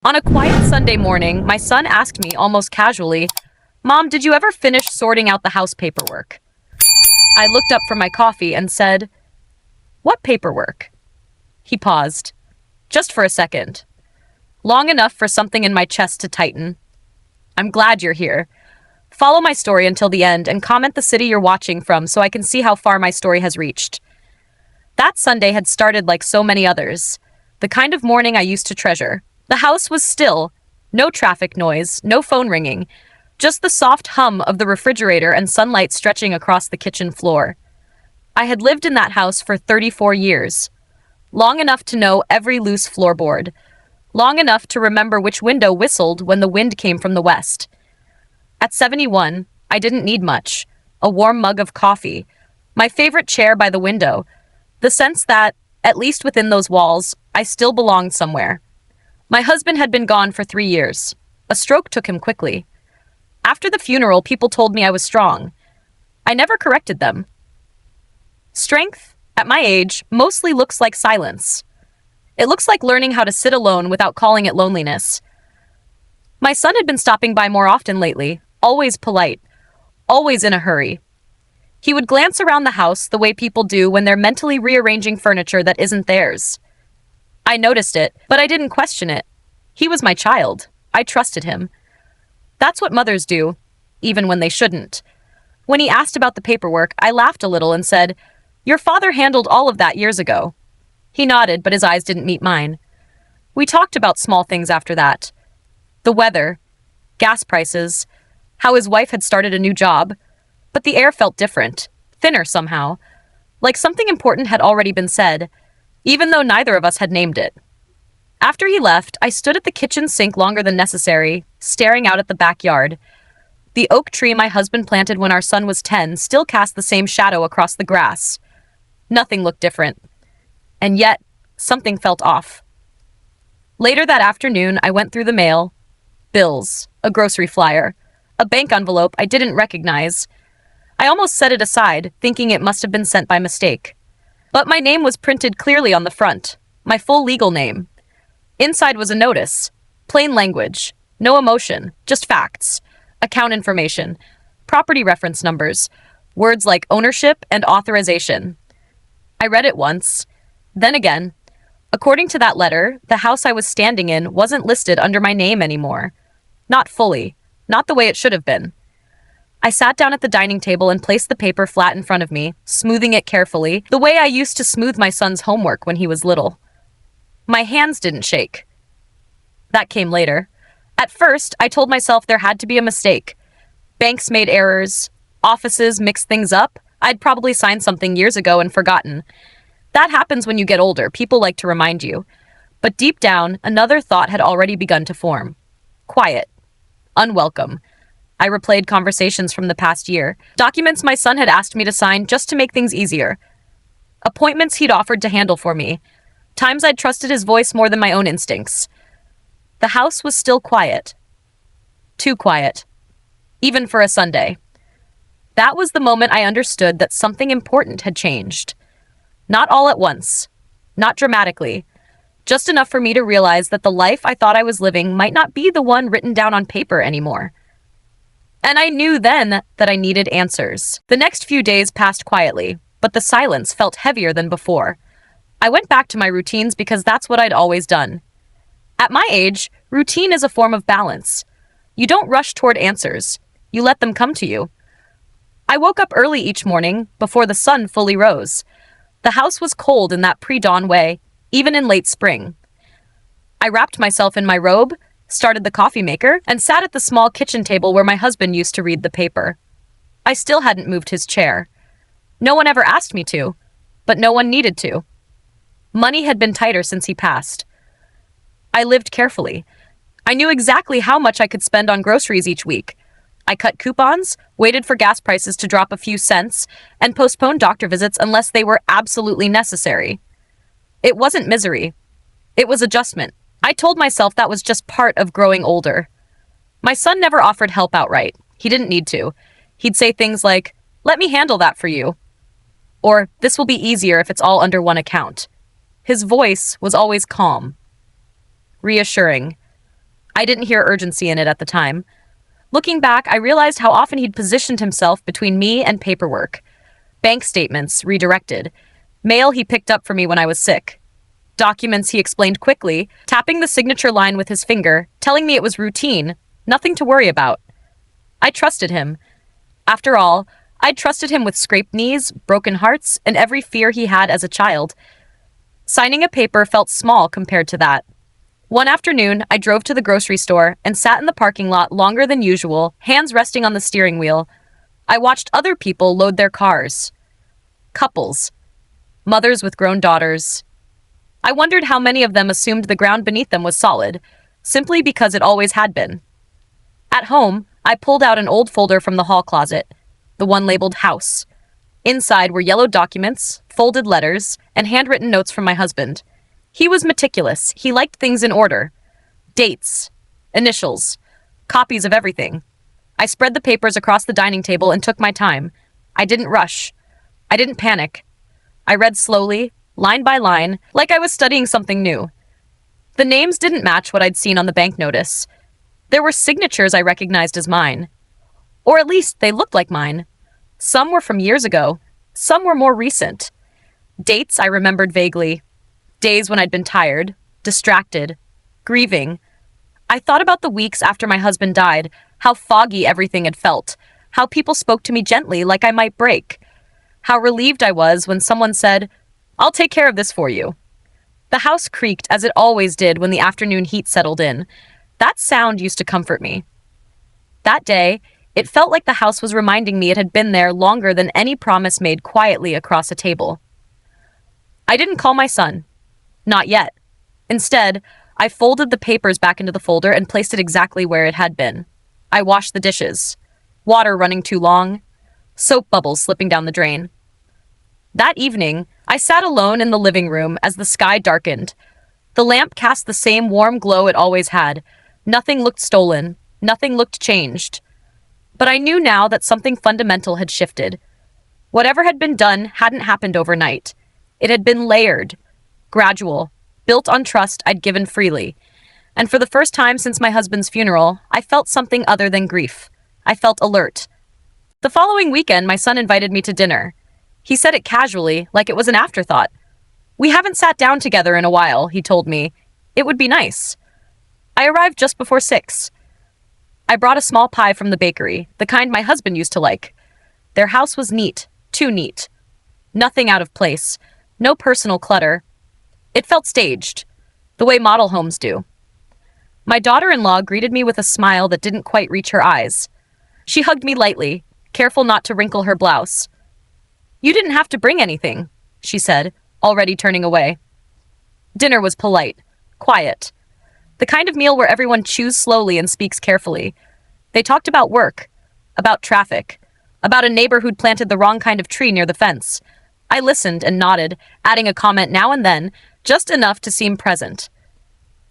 On a quiet Sunday morning, my son asked me almost casually, "Mom, did you ever finish sorting out the house paperwork?" I looked up from my coffee and said, "What paperwork?" He paused, just for a second, long enough for something in my chest to tighten. "I'm glad you're here. Follow my story until the end and comment the city you're watching from so I can see how far my story has reached." That Sunday had started like so many others, the kind of morning I used to treasure. The house was still, no traffic noise, no phone ringing, just the soft hum of the refrigerator and sunlight stretching across the kitchen floor. I had lived in that house for 34 years, long enough to know every loose floorboard, long enough to remember which window whistled when the wind came from the west. At 71, I didn't need much. A warm mug of coffee, my favorite chair by the window, the sense that, at least within those walls, I still belonged somewhere. My husband had been gone for 3 years. A stroke took him quickly. After the funeral, people told me I was strong. I never corrected them. Strength, at my age, mostly looks like silence. It looks like learning how to sit alone without calling it loneliness. My son had been stopping by more often lately, always polite, always in a hurry. He would glance around the house the way people do when they're mentally rearranging furniture that isn't theirs. I noticed it, but I didn't question it. He was my child. I trusted him. That's what mothers do, even when they shouldn't. When he asked about the paperwork, I laughed a little and said, "Your father handled all of that years ago." He nodded, but his eyes didn't meet mine. We talked about small things after that. The weather, gas prices, how his wife had started a new job, but the air felt different, thinner somehow, like something important had already been said, even though neither of us had named it. After he left, I stood at the kitchen sink longer than necessary, staring out at the backyard. The oak tree my husband planted when our son was 10 still cast the same shadow across the grass. Nothing looked different. And yet, something felt off. Later that afternoon, I went through the mail. Bills, a grocery flyer, a bank envelope I didn't recognize. I almost set it aside, thinking it must have been sent by mistake. But my name was printed clearly on the front, my full legal name. Inside was a notice, plain language, no emotion, just facts, account information, property reference numbers, words like ownership and authorization. I read it once, then again. According to that letter, the house I was standing in wasn't listed under my name anymore. Not fully, not the way it should have been. I sat down at the dining table and placed the paper flat in front of me, smoothing it carefully, the way I used to smooth my son's homework when he was little. My hands didn't shake. That came later. At first, I told myself there had to be a mistake. Banks made errors, offices mixed things up. I'd probably signed something years ago and forgotten. That happens when you get older, people like to remind you. But deep down, another thought had already begun to form. Quiet. Unwelcome. I replayed conversations from the past year, documents my son had asked me to sign just to make things easier, appointments he'd offered to handle for me, times I'd trusted his voice more than my own instincts. The house was still quiet. Too quiet. Even for a Sunday. That was the moment I understood that something important had changed. Not all at once. Not dramatically. Just enough for me to realize that the life I thought I was living might not be the one written down on paper anymore. And I knew then that I needed answers. The next few days passed quietly, but the silence felt heavier than before. I went back to my routines because that's what I'd always done. At my age, routine is a form of balance. You don't rush toward answers. You let them come to you. I woke up early each morning, before the sun fully rose. The house was cold in that pre-dawn way, even in late spring. I wrapped myself in my robe, started the coffee maker, and sat at the small kitchen table where my husband used to read the paper. I still hadn't moved his chair. No one ever asked me to, but no one needed to. Money had been tighter since he passed. I lived carefully. I knew exactly how much I could spend on groceries each week. I cut coupons, waited for gas prices to drop a few cents, and postponed doctor visits unless they were absolutely necessary. It wasn't misery. It was adjustment. I told myself that was just part of growing older. My son never offered help outright. He didn't need to. He'd say things like, "Let me handle that for you." Or, "This will be easier if it's all under one account." His voice was always calm, reassuring. I didn't hear urgency in it at the time. Looking back, I realized how often he'd positioned himself between me and paperwork. Bank statements redirected. Mail he picked up for me when I was sick. Documents he explained quickly, tapping the signature line with his finger, telling me it was routine, nothing to worry about. I trusted him. After all, I'd trusted him with scraped knees, broken hearts, and every fear he had as a child. Signing a paper felt small compared to that. One afternoon, I drove to the grocery store and sat in the parking lot longer than usual, hands resting on the steering wheel. I watched other people load their cars. Couples. Mothers with grown daughters. I wondered how many of them assumed the ground beneath them was solid, simply because it always had been. At home, I pulled out an old folder from the hall closet, the one labeled House. Inside were yellowed documents, folded letters, and handwritten notes from my husband. He was meticulous. He liked things in order. Dates, initials, copies of everything. I spread the papers across the dining table and took my time. I didn't rush. I didn't panic. I read slowly, line by line, like I was studying something new. The names didn't match what I'd seen on the bank notice. There were signatures I recognized as mine. Or at least they looked like mine. Some were from years ago. Some were more recent. Dates I remembered vaguely. Days when I'd been tired, distracted, grieving. I thought about the weeks after my husband died, how foggy everything had felt, how people spoke to me gently like I might break, how relieved I was when someone said, "I'll take care of this for you." The house creaked as it always did when the afternoon heat settled in. That sound used to comfort me. That day, it felt like the house was reminding me it had been there longer than any promise made quietly across a table. I didn't call my son. Not yet. Instead, I folded the papers back into the folder and placed it exactly where it had been. I washed the dishes. Water running too long. Soap bubbles slipping down the drain. That evening, I sat alone in the living room as the sky darkened. The lamp cast the same warm glow it always had. Nothing looked stolen. Nothing looked changed. But I knew now that something fundamental had shifted. Whatever had been done hadn't happened overnight. It had been layered, gradual, built on trust I'd given freely. And for the first time since my husband's funeral, I felt something other than grief. I felt alert. The following weekend, my son invited me to dinner. He said it casually, like it was an afterthought. "We haven't sat down together in a while," he told me. "It would be nice." I arrived just before 6. I brought a small pie from the bakery, the kind my husband used to like. Their house was neat, too neat. Nothing out of place, no personal clutter. It felt staged, the way model homes do. My daughter-in-law greeted me with a smile that didn't quite reach her eyes. She hugged me lightly, careful not to wrinkle her blouse. "You didn't have to bring anything," she said, already turning away. Dinner was polite, quiet. The kind of meal where everyone chews slowly and speaks carefully. They talked about work, about traffic, about a neighbor who'd planted the wrong kind of tree near the fence. I listened and nodded, adding a comment now and then, just enough to seem present.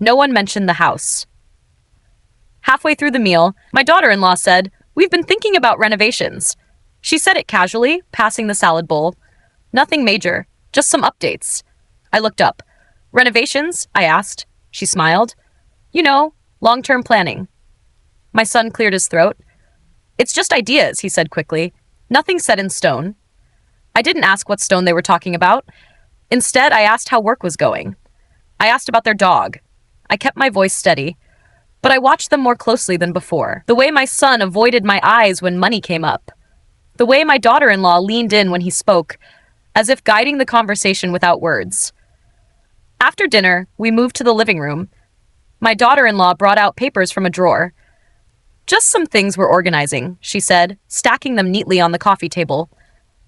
No one mentioned the house. Halfway through the meal, my daughter-in-law said, "We've been thinking about renovations." She said it casually, passing the salad bowl. Nothing major, just some updates. I looked up. "Renovations?" I asked. She smiled. "You know, long-term planning." My son cleared his throat. "It's just ideas," he said quickly. "Nothing set in stone." I didn't ask what stone they were talking about. Instead, I asked how work was going. I asked about their dog. I kept my voice steady, but I watched them more closely than before. The way my son avoided my eyes when money came up. The way my daughter-in-law leaned in when he spoke, as if guiding the conversation without words. After dinner, we moved to the living room. My daughter-in-law brought out papers from a drawer. "Just some things we're organizing," she said, stacking them neatly on the coffee table.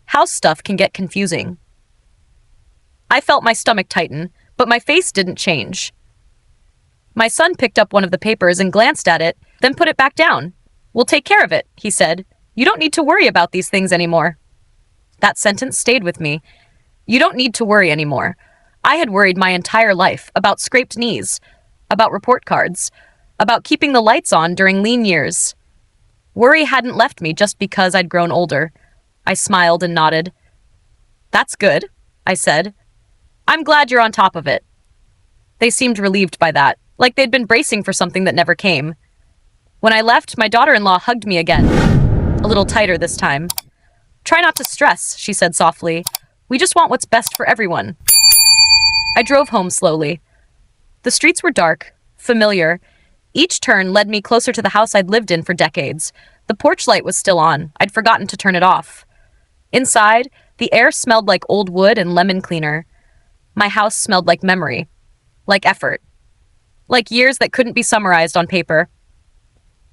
"House stuff can get confusing." I felt my stomach tighten, but my face didn't change. My son picked up one of the papers and glanced at it, then put it back down. "We'll take care of it," he said. "You don't need to worry about these things anymore." That sentence stayed with me. You don't need to worry anymore. I had worried my entire life about scraped knees, about report cards, about keeping the lights on during lean years. Worry hadn't left me just because I'd grown older. I smiled and nodded. "That's good," I said. "I'm glad you're on top of it." They seemed relieved by that, like they'd been bracing for something that never came. When I left, my daughter-in-law hugged me again, a little tighter this time. "Try not to stress," she said softly. "We just want what's best for everyone." I drove home slowly. The streets were dark, familiar. Each turn led me closer to the house I'd lived in for decades. The porch light was still on. I'd forgotten to turn it off. Inside, the air smelled like old wood and lemon cleaner. My house smelled like memory, like effort, like years that couldn't be summarized on paper.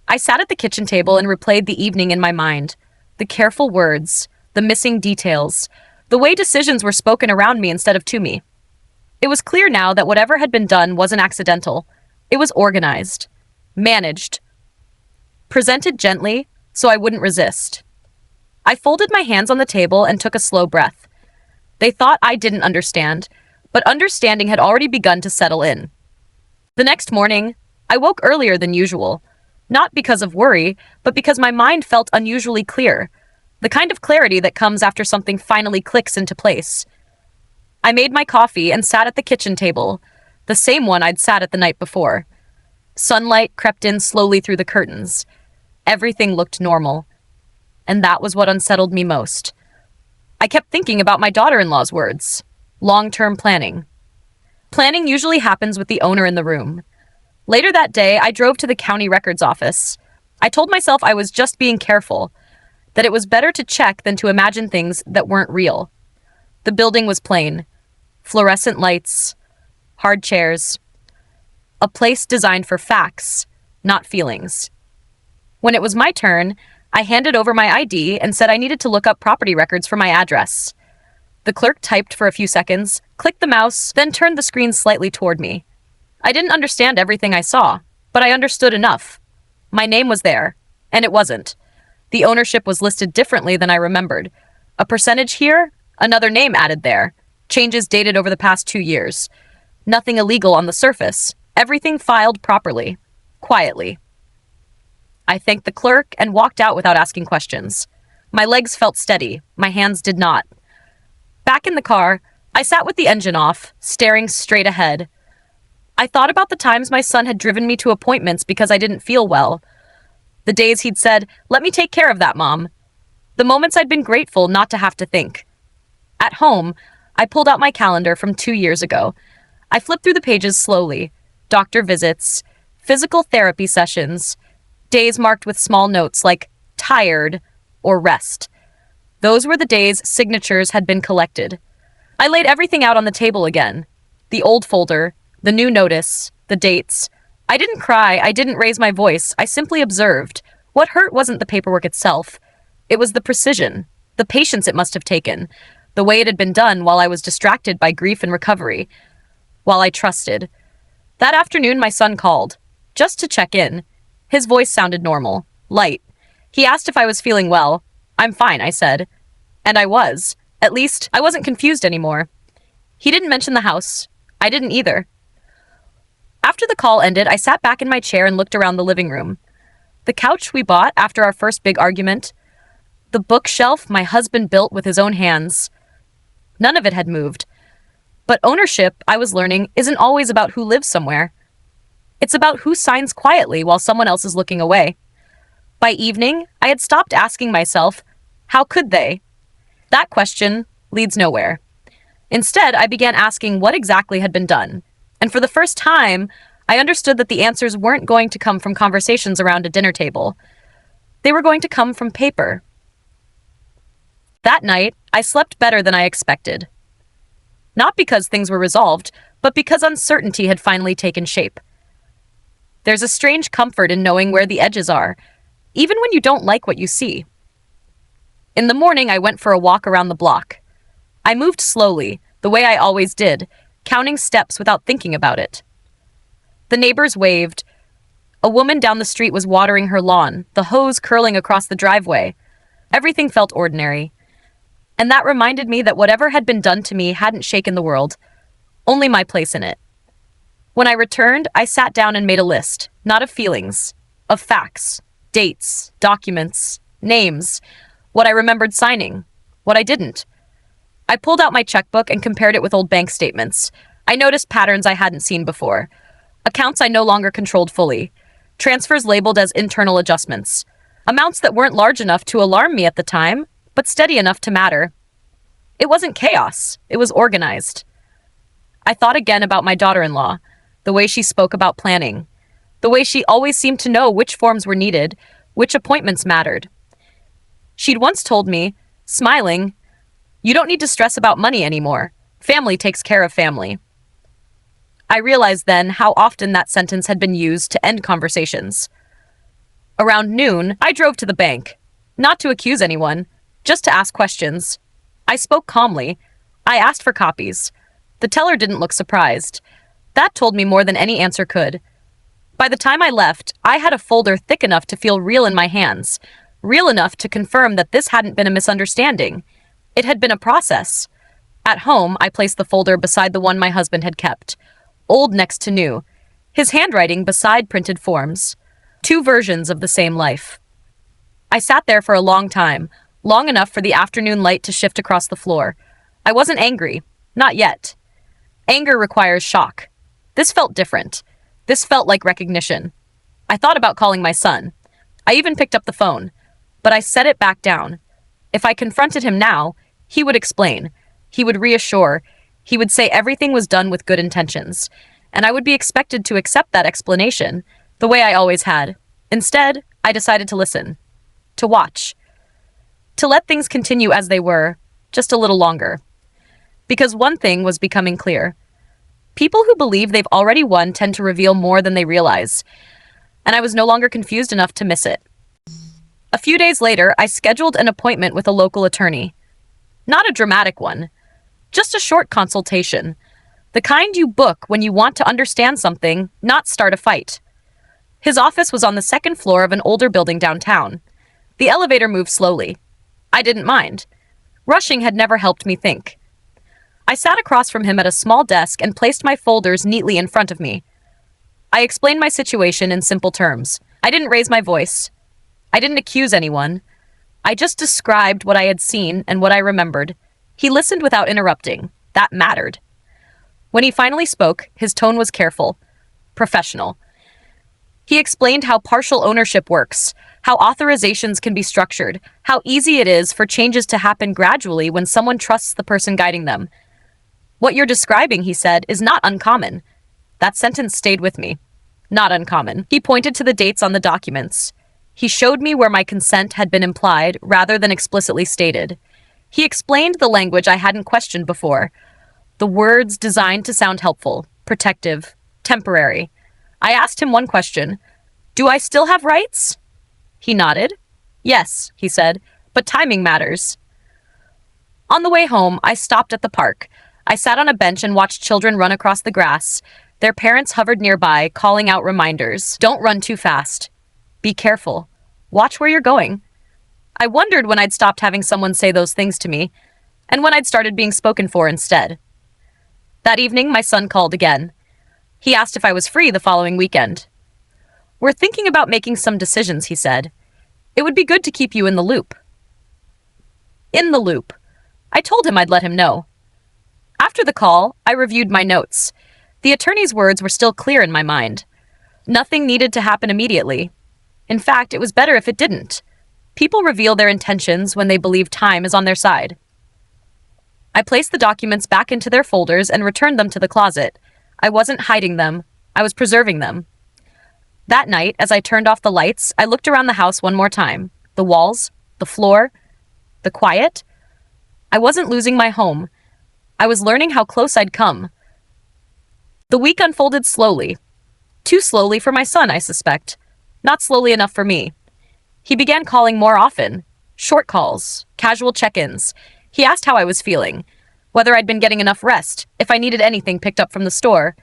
I sat at the kitchen table and replayed the evening in my mind. The careful words, the missing details, the way decisions were spoken around me instead of to me. It was clear now that whatever had been done wasn't accidental. It was organized, managed, presented gently so I wouldn't resist. I folded my hands on the table and took a slow breath. They thought I didn't understand, but understanding had already begun to settle in. The next morning, I woke earlier than usual, not because of worry, but because my mind felt unusually clear, the kind of clarity that comes after something finally clicks into place. I made my coffee and sat at the kitchen table, the same one I'd sat at the night before. Sunlight crept in slowly through the curtains. Everything looked normal, and that was what unsettled me most. I kept thinking about my daughter-in-law's words. Long-term planning. Planning usually happens with the owner in the room. Later that day, I drove to the county records office. I told myself I was just being careful, that it was better to check than to imagine things that weren't real. The building was plain. Fluorescent lights, hard chairs. A place designed for facts, not feelings. When it was my turn, I handed over my ID and said I needed to look up property records for my address. The clerk typed for a few seconds, clicked the mouse, then turned the screen slightly toward me. I didn't understand everything I saw, but I understood enough. My name was there, and it wasn't. The ownership was listed differently than I remembered. A percentage here, another name added there. Changes dated over the past 2 years. Nothing illegal on the surface. Everything filed properly. Quietly. I thanked the clerk and walked out without asking questions. My legs felt steady. My hands did not. Back in the car, I sat with the engine off, staring straight ahead. I thought about the times my son had driven me to appointments because I didn't feel well. The days he'd said, "Let me take care of that, Mom." The moments I'd been grateful not to have to think. At home, I pulled out my calendar from 2 years ago. I flipped through the pages slowly. Doctor visits, physical therapy sessions, days marked with small notes like tired or rest. Those were the days signatures had been collected. I laid everything out on the table again. The old folder, the new notice, the dates. I didn't cry, I didn't raise my voice, I simply observed. What hurt wasn't the paperwork itself. It was the precision, the patience it must have taken, the way it had been done while I was distracted by grief and recovery, while I trusted. That afternoon, my son called, just to check in. His voice sounded normal, light. He asked if I was feeling well. "I'm fine," I said. And I was. At least, I wasn't confused anymore. He didn't mention the house. I didn't either. After the call ended, I sat back in my chair and looked around the living room. The couch we bought after our first big argument. The bookshelf my husband built with his own hands. None of it had moved. But ownership, I was learning, isn't always about who lives somewhere. It's about who signs quietly while someone else is looking away. By evening, I had stopped asking myself, how could they? That question leads nowhere. Instead, I began asking what exactly had been done. And for the first time, I understood that the answers weren't going to come from conversations around a dinner table. They were going to come from paper. That night, I slept better than I expected. Not because things were resolved, but because uncertainty had finally taken shape. There's a strange comfort in knowing where the edges are, even when you don't like what you see. In the morning, I went for a walk around the block. I moved slowly, the way I always did, counting steps without thinking about it. The neighbors waved. A woman down the street was watering her lawn, the hose curling across the driveway. Everything felt ordinary. And that reminded me that whatever had been done to me hadn't shaken the world, only my place in it. When I returned, I sat down and made a list, not of feelings, of facts, dates, documents, names, what I remembered signing, what I didn't. I pulled out my checkbook and compared it with old bank statements. I noticed patterns I hadn't seen before. Accounts I no longer controlled fully. Transfers labeled as internal adjustments. Amounts that weren't large enough to alarm me at the time, but steady enough to matter. It wasn't chaos. It was organized. I thought again about my daughter-in-law, the way she spoke about planning, the way she always seemed to know which forms were needed, which appointments mattered. She'd once told me, smiling, "You don't need to stress about money anymore. Family takes care of family." I realized then how often that sentence had been used to end conversations. Around noon, I drove to the bank, not to accuse anyone, just to ask questions. I spoke calmly. I asked for copies. The teller didn't look surprised. That told me more than any answer could. By the time I left, I had a folder thick enough to feel real in my hands, real enough to confirm that this hadn't been a misunderstanding. It had been a process. At home, I placed the folder beside the one my husband had kept, old next to new, his handwriting beside printed forms. Two versions of the same life. I sat there for a long time, long enough for the afternoon light to shift across the floor. I wasn't angry. Not yet. Anger requires shock. This felt different. This felt like recognition. I thought about calling my son. I even picked up the phone. But I set it back down. If I confronted him now, he would explain. He would reassure. He would say everything was done with good intentions. And I would be expected to accept that explanation, the way I always had. Instead, I decided to listen. To watch. To let things continue as they were, just a little longer. Because one thing was becoming clear. People who believe they've already won tend to reveal more than they realize. And I was no longer confused enough to miss it. A few days later, I scheduled an appointment with a local attorney. Not a dramatic one. Just a short consultation. The kind you book when you want to understand something, not start a fight. His office was on the second floor of an older building downtown. The elevator moved slowly. I didn't mind. Rushing had never helped me think. I sat across from him at a small desk and placed my folders neatly in front of me. I explained my situation in simple terms. I didn't raise my voice. I didn't accuse anyone. I just described what I had seen and what I remembered. He listened without interrupting. That mattered. When he finally spoke, his tone was careful, professional. He explained how partial ownership works, how authorizations can be structured, how easy it is for changes to happen gradually when someone trusts the person guiding them. What you're describing, he said, is not uncommon. That sentence stayed with me. Not uncommon. He pointed to the dates on the documents. He showed me where my consent had been implied rather than explicitly stated. He explained the language I hadn't questioned before. The words designed to sound helpful, protective, temporary. I asked him one question. Do I still have rights? He nodded. Yes, he said, but timing matters. On the way home, I stopped at the park. I sat on a bench and watched children run across the grass. Their parents hovered nearby, calling out reminders. Don't run too fast. Be careful. Watch where you're going. I wondered when I'd stopped having someone say those things to me, and when I'd started being spoken for instead. That evening, my son called again. He asked if I was free the following weekend. We're thinking about making some decisions, he said. It would be good to keep you in the loop. In the loop. I told him I'd let him know. After the call, I reviewed my notes. The attorney's words were still clear in my mind. Nothing needed to happen immediately. In fact, it was better if it didn't. People reveal their intentions when they believe time is on their side. I placed the documents back into their folders and returned them to the closet. I wasn't hiding them. I was preserving them. That night, as I turned off the lights, I looked around the house one more time. The walls, the floor, the quiet. I wasn't losing my home. I was learning how close I'd come. The week unfolded slowly. Too slowly for my son, I suspect. Not slowly enough for me. He began calling more often. Short calls, casual check-ins. He asked how I was feeling, whether I'd been getting enough rest, if I needed anything picked up from the store.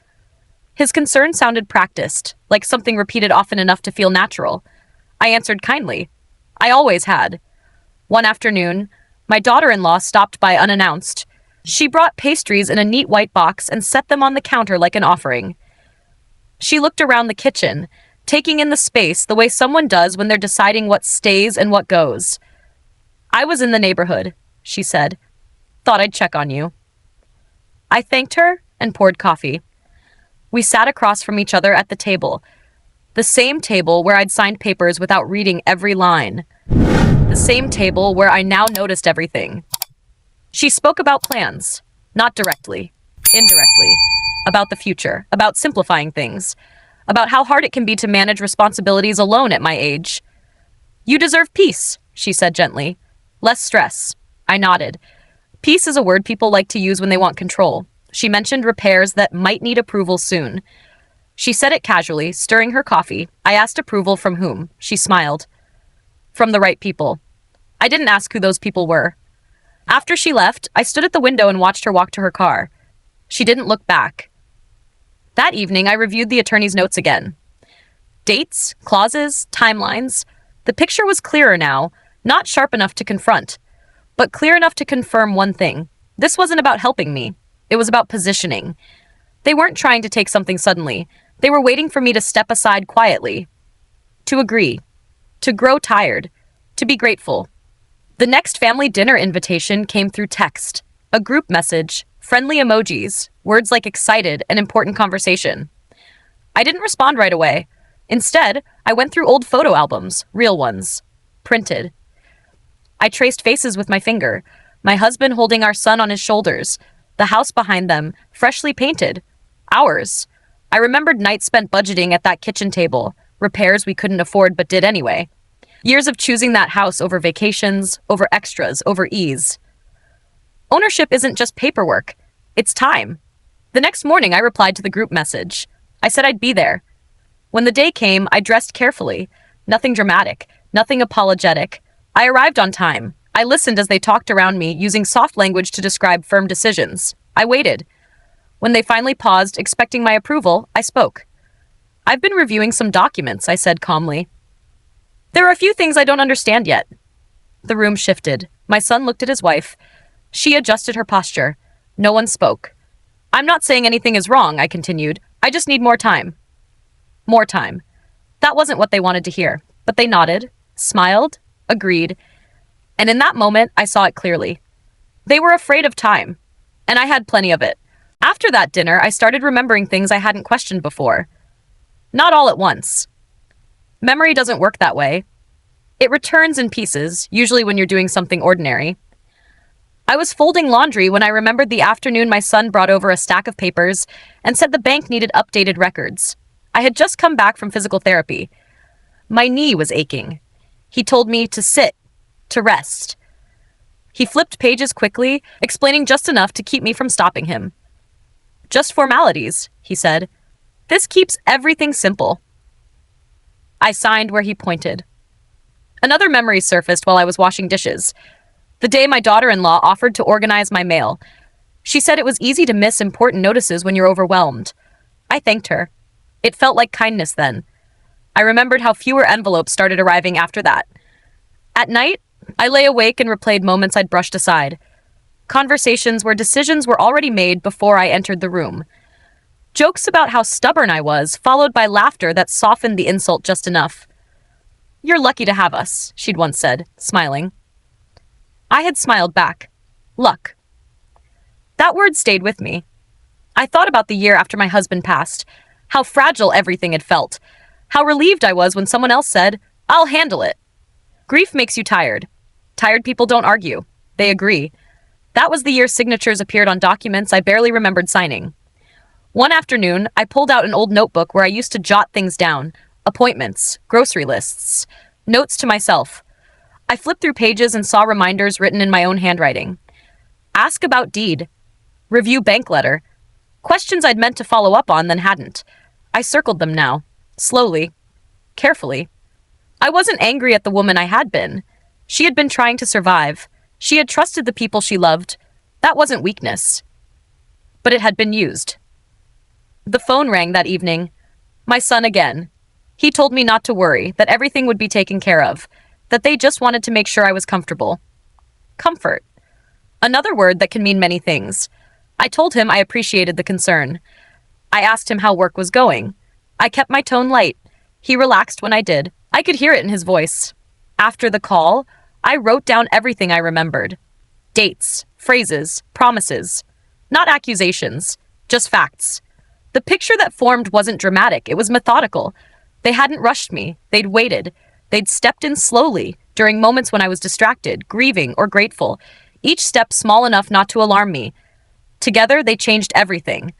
His concern sounded practiced, like something repeated often enough to feel natural. I answered kindly. I always had. One afternoon, my daughter-in-law stopped by unannounced. She brought pastries in a neat white box and set them on the counter like an offering. She looked around the kitchen, taking in the space the way someone does when they're deciding what stays and what goes. I was in the neighborhood, she said. Thought I'd check on you. I thanked her and poured coffee. We sat across from each other at the table. The same table where I'd signed papers without reading every line. The same table where I now noticed everything. She spoke about plans, not directly, indirectly, about the future, about simplifying things, about how hard it can be to manage responsibilities alone at my age. You deserve peace, she said gently. Less stress. I nodded. Peace is a word people like to use when they want control. She mentioned repairs that might need approval soon. She said it casually, stirring her coffee. I asked approval from whom. She smiled. From the right people. I didn't ask who those people were. After she left, I stood at the window and watched her walk to her car. She didn't look back. That evening, I reviewed the attorney's notes again. Dates, clauses, timelines. The picture was clearer now, not sharp enough to confront, but clear enough to confirm one thing. This wasn't about helping me. It was about positioning. They weren't trying to take something suddenly. They were waiting for me to step aside quietly. To agree. To grow tired. To be grateful. The next family dinner invitation came through text. A group message, friendly emojis, words like excited and important conversation. I didn't respond right away. Instead, I went through old photo albums, real ones, printed. I traced faces with my finger, my husband holding our son on his shoulders, the house behind them, freshly painted. Ours. I remembered nights spent budgeting at that kitchen table, repairs we couldn't afford but did anyway. Years of choosing that house over vacations, over extras, over ease. Ownership isn't just paperwork. It's time. The next morning, I replied to the group message. I said I'd be there. When the day came, I dressed carefully. Nothing dramatic, nothing apologetic. I arrived on time. I listened as they talked around me, using soft language to describe firm decisions. I waited. When they finally paused, expecting my approval, I spoke. I've been reviewing some documents, I said calmly. There are a few things I don't understand yet. The room shifted. My son looked at his wife. She adjusted her posture. No one spoke. I'm not saying anything is wrong, I continued. I just need more time. More time. That wasn't what they wanted to hear, but they nodded, smiled, agreed, and in that moment, I saw it clearly. They were afraid of time, and I had plenty of it. After that dinner, I started remembering things I hadn't questioned before. Not all at once. Memory doesn't work that way. It returns in pieces, usually when you're doing something ordinary. I was folding laundry when I remembered the afternoon my son brought over a stack of papers and said the bank needed updated records. I had just come back from physical therapy. My knee was aching. He told me to sit, to rest. He flipped pages quickly, explaining just enough to keep me from stopping him. Just formalities, he said. This keeps everything simple. I signed where he pointed. Another memory surfaced while I was washing dishes. The day my daughter-in-law offered to organize my mail. She said it was easy to miss important notices when you're overwhelmed. I thanked her. It felt like kindness then. I remembered how fewer envelopes started arriving after that. At night, I lay awake and replayed moments I'd brushed aside. Conversations where decisions were already made before I entered the room. Jokes about how stubborn I was, followed by laughter that softened the insult just enough. You're lucky to have us, she'd once said, smiling. I had smiled back. Luck. That word stayed with me. I thought about the year after my husband passed, how fragile everything had felt, how relieved I was when someone else said, I'll handle it. Grief makes you tired. Tired people don't argue. They agree. That was the year signatures appeared on documents I barely remembered signing. One afternoon, I pulled out an old notebook where I used to jot things down, appointments, grocery lists, notes to myself. I flipped through pages and saw reminders written in my own handwriting. Ask about deed. Review bank letter. Questions I'd meant to follow up on then hadn't. I circled them now, slowly, carefully. I wasn't angry at the woman I had been. She had been trying to survive. She had trusted the people she loved. That wasn't weakness. But it had been used. The phone rang that evening. My son again. He told me not to worry, that everything would be taken care of, that they just wanted to make sure I was comfortable. Comfort. Another word that can mean many things. I told him I appreciated the concern. I asked him how work was going. I kept my tone light. He relaxed when I did. I could hear it in his voice. After the call, I wrote down everything I remembered. Dates, phrases, promises. Not accusations, just facts. The picture that formed wasn't dramatic, it was methodical. They hadn't rushed me, they'd waited. They'd stepped in slowly, during moments when I was distracted, grieving, or grateful, each step small enough not to alarm me. Together, they changed everything.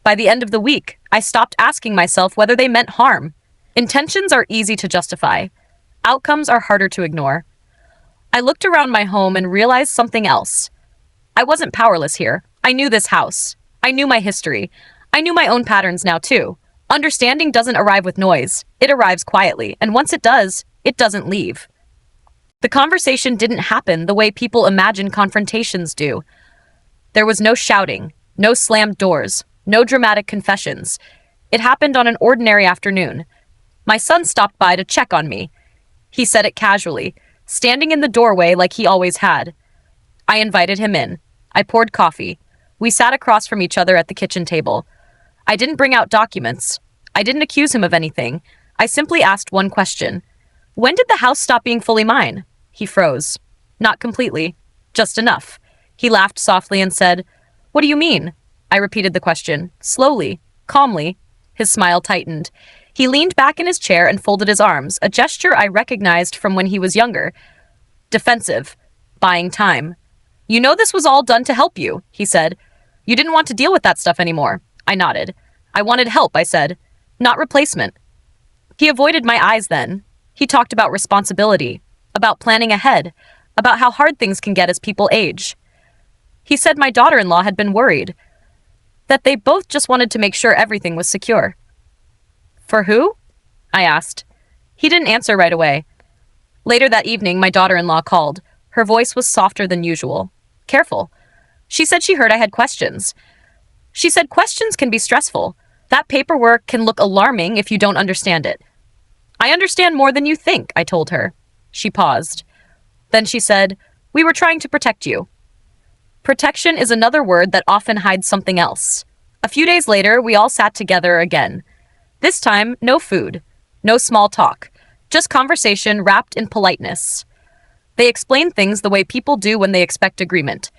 By the end of the week, I stopped asking myself whether they meant harm. Intentions are easy to justify. Outcomes are harder to ignore. I looked around my home and realized something else. I wasn't powerless here. I knew this house. I knew my history. I knew my own patterns now, too. Understanding doesn't arrive with noise. It arrives quietly, and once it does, it doesn't leave. The conversation didn't happen the way people imagine confrontations do. There was no shouting, no slammed doors, no dramatic confessions. It happened on an ordinary afternoon. My son stopped by to check on me. He said it casually, standing in the doorway like he always had. I invited him in. I poured coffee. We sat across from each other at the kitchen table. I didn't bring out documents. I didn't accuse him of anything. I simply asked one question. When did the house stop being fully mine? He froze. Not completely. Just enough. He laughed softly and said, "What do you mean?" I repeated the question, slowly, calmly. His smile tightened. He leaned back in his chair and folded his arms, a gesture I recognized from when he was younger. Defensive. Buying time. "You know this was all done to help you," he said. "You didn't want to deal with that stuff anymore." I nodded. "I wanted help," I said. "Not replacement." He avoided my eyes then. He talked about responsibility, about planning ahead, about how hard things can get as people age. He said my daughter-in-law had been worried, that they both just wanted to make sure everything was secure. "For who?" I asked. He didn't answer right away. Later that evening, my daughter-in-law called. Her voice was softer than usual. Careful. She said she heard I had questions. She said questions can be stressful. That paperwork can look alarming if you don't understand it. "I understand more than you think," I told her. She paused. Then she said, "We were trying to protect you." Protection is another word that often hides something else. A few days later, we all sat together again. This time, no food, no small talk, just conversation wrapped in politeness. They explained things the way people do when they expect agreement.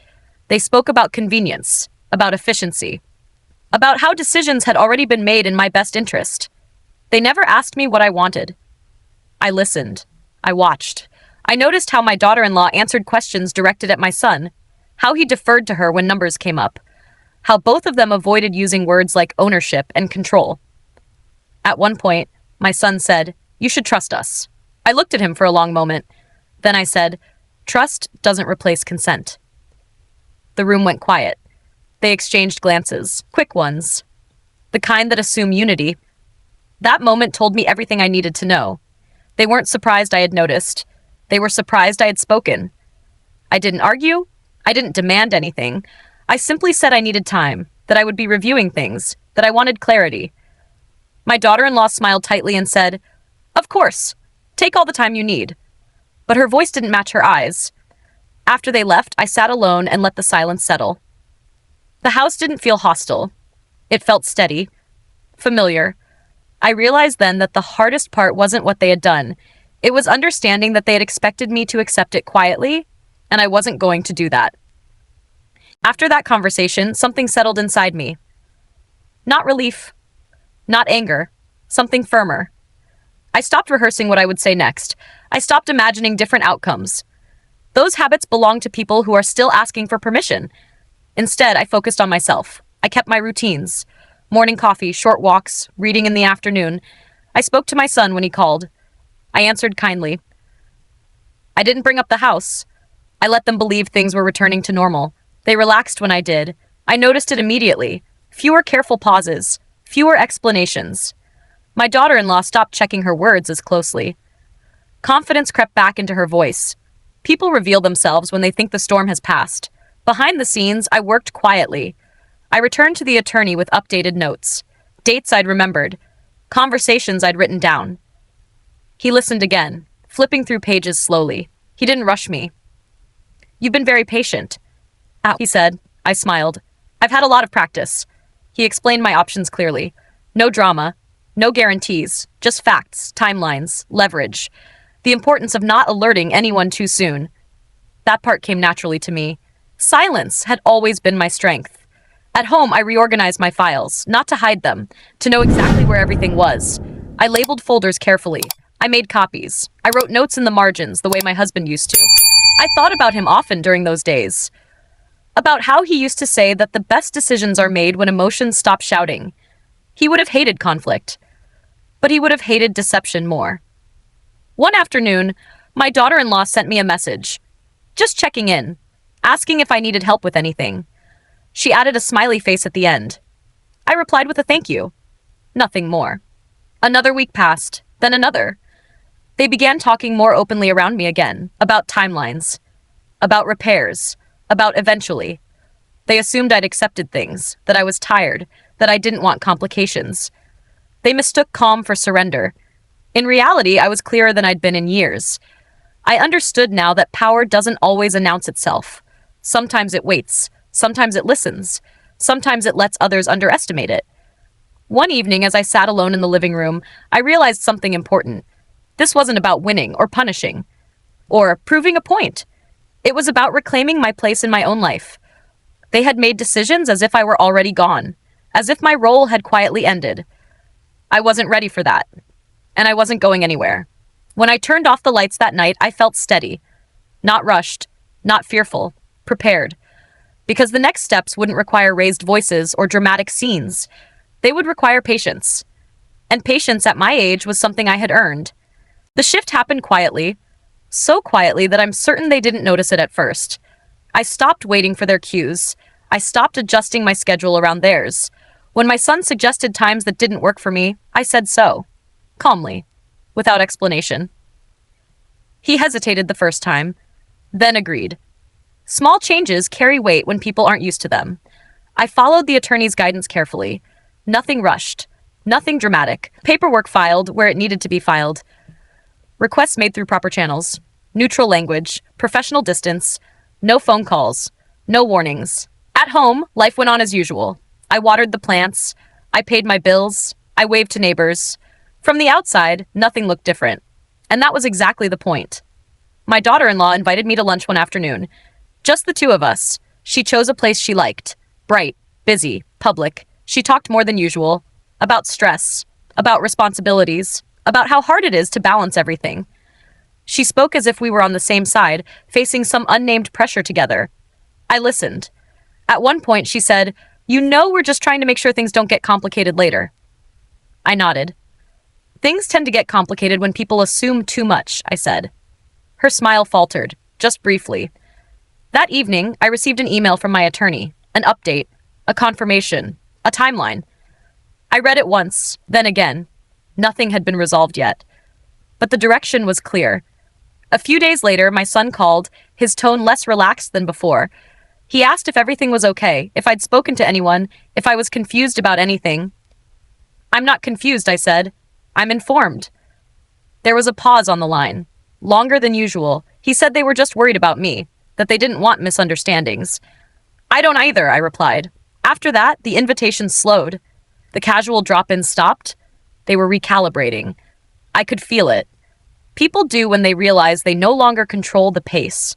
They spoke about convenience, about efficiency, about how decisions had already been made in my best interest. They never asked me what I wanted. I listened. I watched. I noticed how my daughter-in-law answered questions directed at my son, how he deferred to her when numbers came up, how both of them avoided using words like ownership and control. At one point, my son said, "You should trust us." I looked at him for a long moment. Then I said, "Trust doesn't replace consent." The room went quiet. They exchanged glances, quick ones, the kind that assume unity. That moment told me everything I needed to know. They weren't surprised I had noticed. They were surprised I had spoken. I didn't argue. I didn't demand anything. I simply said I needed time, that I would be reviewing things, that I wanted clarity. My daughter-in-law smiled tightly and said, "Of course. Take all the time you need." But her voice didn't match her eyes. After they left, I sat alone and let the silence settle. The house didn't feel hostile. It felt steady, familiar. I realized then that the hardest part wasn't what they had done. It was understanding that they had expected me to accept it quietly, and I wasn't going to do that. After that conversation, something settled inside me. Not relief, not anger, something firmer. I stopped rehearsing what I would say next. I stopped imagining different outcomes. Those habits belong to people who are still asking for permission. Instead, I focused on myself. I kept my routines. Morning coffee, short walks, reading in the afternoon. I spoke to my son when he called. I answered kindly. I didn't bring up the house. I let them believe things were returning to normal. They relaxed when I did. I noticed it immediately. Fewer careful pauses. Fewer explanations. My daughter-in-law stopped checking her words as closely. Confidence crept back into her voice. People reveal themselves when they think the storm has passed. Behind the scenes, I worked quietly. I returned to the attorney with updated notes, dates I'd remembered, conversations I'd written down. He listened again, flipping through pages slowly. He didn't rush me. "You've been very patient," he said. I smiled. "I've had a lot of practice." He explained my options clearly. No drama, no guarantees, just facts, timelines, leverage. The importance of not alerting anyone too soon. That part came naturally to me. Silence had always been my strength. At home, I reorganized my files, not to hide them, to know exactly where everything was. I labeled folders carefully. I made copies. I wrote notes in the margins the way my husband used to. I thought about him often during those days. About how he used to say that the best decisions are made when emotions stop shouting. He would have hated conflict, but he would have hated deception more. One afternoon, my daughter-in-law sent me a message, just checking in, asking if I needed help with anything. She added a smiley face at the end. I replied with a thank you. Nothing more. Another week passed, then another. They began talking more openly around me again, about timelines, about repairs, about eventually. They assumed I'd accepted things, that I was tired, that I didn't want complications. They mistook calm for surrender. In reality, I was clearer than I'd been in years. I understood now that power doesn't always announce itself. Sometimes it waits. Sometimes it listens. Sometimes it lets others underestimate it. One evening, as I sat alone in the living room, I realized something important. This wasn't about winning or punishing, or proving a point. It was about reclaiming my place in my own life. They had made decisions as if I were already gone, as if my role had quietly ended. I wasn't ready for that, and I wasn't going anywhere. When I turned off the lights that night, I felt steady, not rushed, not fearful, prepared. Because the next steps wouldn't require raised voices or dramatic scenes. They would require patience. And patience at my age was something I had earned. The shift happened quietly, so quietly that I'm certain they didn't notice it at first. I stopped waiting for their cues. I stopped adjusting my schedule around theirs. When my son suggested times that didn't work for me, I said so, calmly, without explanation. He hesitated the first time, then agreed. Small changes carry weight when people aren't used to them. I followed the attorney's guidance carefully. Nothing rushed, nothing dramatic. Paperwork filed where it needed to be filed. Requests made through proper channels. Neutral language, professional distance, no phone calls, no warnings. At home, life went on as usual. I watered the plants. I paid my bills. I waved to neighbors. From the outside, nothing looked different. And that was exactly the point. My daughter-in-law invited me to lunch one afternoon. Just the two of us. She chose a place she liked. Bright, busy, public. She talked more than usual. About stress. About responsibilities. About how hard it is to balance everything. She spoke as if we were on the same side, facing some unnamed pressure together. I listened. At one point, she said, "You know we're just trying to make sure things don't get complicated later." I nodded. "Things tend to get complicated when people assume too much," I said. Her smile faltered, just briefly. That evening, I received an email from my attorney, an update, a confirmation, a timeline. I read it once, then again. Nothing had been resolved yet. But the direction was clear. A few days later, my son called, his tone less relaxed than before. He asked if everything was okay, if I'd spoken to anyone, if I was confused about anything. "I'm not confused," I said. "I'm informed." There was a pause on the line, longer than usual. He said they were just worried about me, that they didn't want misunderstandings. "I don't either," I replied. After that, the invitation slowed. The casual drop-ins stopped. They were recalibrating. I could feel it. People do when they realize they no longer control the pace.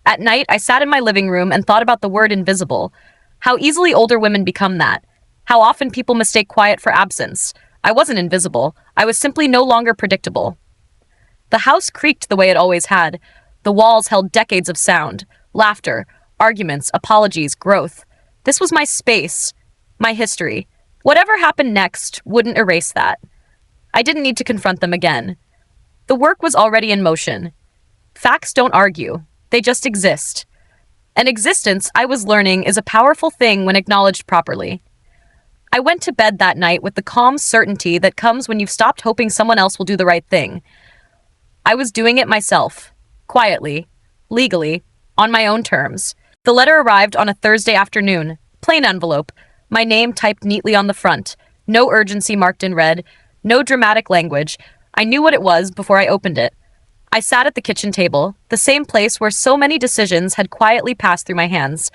At night, I sat in my living room and thought about the word invisible. How easily older women become that. How often people mistake quiet for absence. I wasn't invisible. I was simply no longer predictable. The house creaked the way it always had. The walls held decades of sound, laughter, arguments, apologies, growth. This was my space, my history. Whatever happened next wouldn't erase that. I didn't need to confront them again. The work was already in motion. Facts don't argue. They just exist. And existence, I was learning, is a powerful thing when acknowledged properly. I went to bed that night with the calm certainty that comes when you've stopped hoping someone else will do the right thing. I was doing it myself, quietly, legally, on my own terms. The letter arrived on a Thursday afternoon, plain envelope, my name typed neatly on the front, no urgency marked in red, no dramatic language. I knew what it was before I opened it. I sat at the kitchen table, the same place where so many decisions had quietly passed through my hands.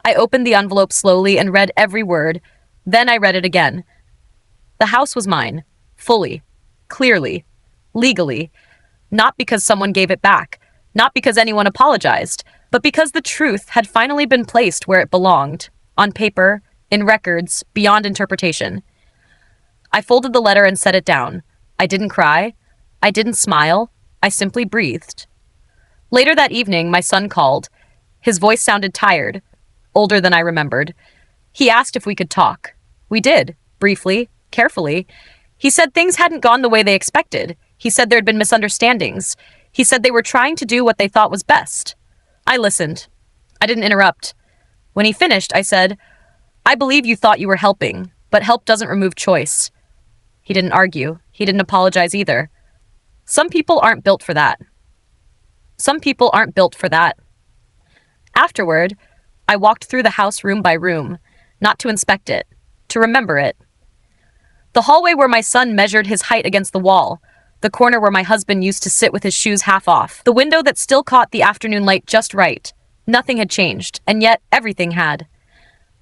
I opened the envelope slowly and read every word. Then I read it again. The house was mine, fully, clearly, legally. Not because someone gave it back, not because anyone apologized, but because the truth had finally been placed where it belonged, on paper, in records, beyond interpretation. I folded the letter and set it down. I didn't cry. I didn't smile. I simply breathed. Later that evening, my son called. His voice sounded tired, older than I remembered. He asked if we could talk. We did, briefly, carefully. He said things hadn't gone the way they expected. He said there had been misunderstandings. He said they were trying to do what they thought was best. I listened. I didn't interrupt. When he finished, I said, "I believe you thought you were helping, but help doesn't remove choice." He didn't argue. He didn't apologize either. Some people aren't built for that. Some people aren't built for that. Afterward, I walked through the house room by room, not to inspect it, to remember it. The hallway where my son measured his height against the wall, the corner where my husband used to sit with his shoes half off, the window that still caught the afternoon light just right. Nothing had changed, and yet everything had.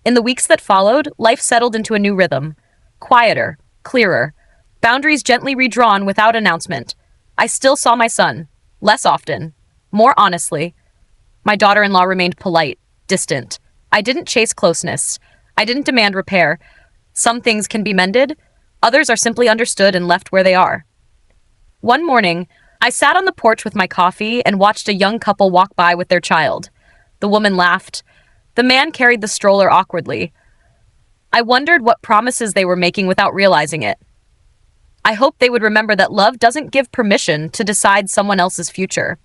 In the weeks that followed, life settled into a new rhythm. Quieter, clearer, boundaries gently redrawn without announcement. I still saw my son, less often, more honestly. My daughter-in-law remained polite, distant. I didn't chase closeness. I didn't demand repair. Some things can be mended. Others are simply understood and left where they are. One morning, I sat on the porch with my coffee and watched a young couple walk by with their child. The woman laughed. The man carried the stroller awkwardly. I wondered what promises they were making without realizing it. I hoped they would remember that love doesn't give permission to decide someone else's future.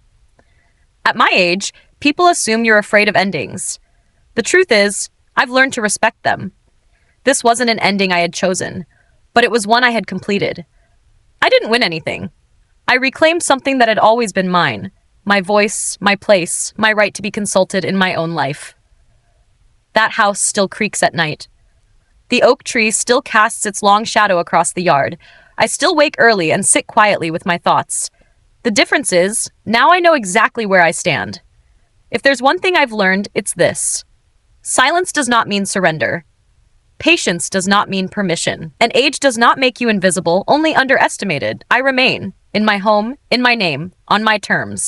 At my age, people assume you're afraid of endings. The truth is, I've learned to respect them. This wasn't an ending I had chosen, but it was one I had completed. I didn't win anything. I reclaimed something that had always been mine. My voice, my place, my right to be consulted in my own life. That house still creaks at night. The oak tree still casts its long shadow across the yard. I still wake early and sit quietly with my thoughts. The difference is, now I know exactly where I stand. If there's one thing I've learned, it's this. Silence does not mean surrender. Patience does not mean permission. And age does not make you invisible, only underestimated. I remain. In my home, in my name, on my terms.